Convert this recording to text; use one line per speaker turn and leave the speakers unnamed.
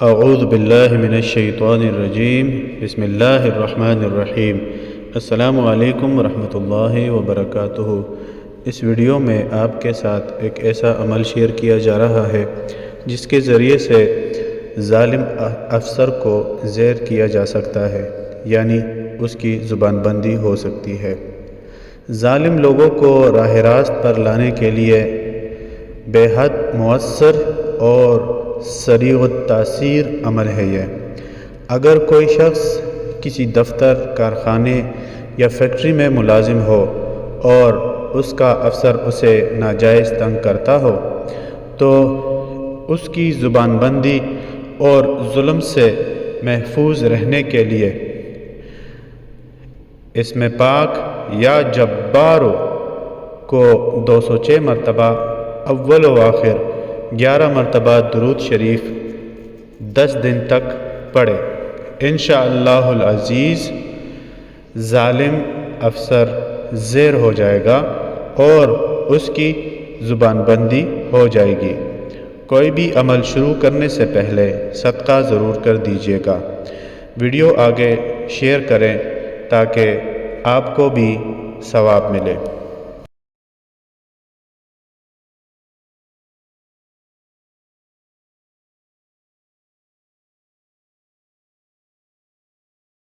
اعوذ باللہ من الشیطان الرجیم بسم اللہ الرحمن الرحیم۔ السلام علیکم ورحمۃ اللہ وبرکاتہ۔ اس ویڈیو میں آپ کے ساتھ ایک ایسا عمل شیئر کیا جا رہا ہے جس کے ذریعے سے ظالم افسر کو زیر کیا جا سکتا ہے، یعنی اس کی زبان بندی ہو سکتی ہے۔ ظالم لوگوں کو راہ راست پر لانے کے لیے بے حد مؤثر اور سریع التاثیر عمل ہے یہ۔ اگر کوئی شخص کسی دفتر، کارخانے یا فیکٹری میں ملازم ہو اور اس کا افسر اسے ناجائز تنگ کرتا ہو تو اس کی زبان بندی اور ظلم سے محفوظ رہنے کے لیے اسم پاک یا جبارو کو 206 مرتبہ اول و آخر 11 مرتبہ درود شریف 10 دن تک پڑھے۔ انشاءاللہ العزیز ظالم افسر زیر ہو جائے گا اور اس کی زبان بندی ہو جائے گی۔ کوئی بھی عمل شروع کرنے سے پہلے صدقہ ضرور کر دیجیے گا۔ ویڈیو آگے شیئر کریں تاکہ آپ کو بھی ثواب ملے۔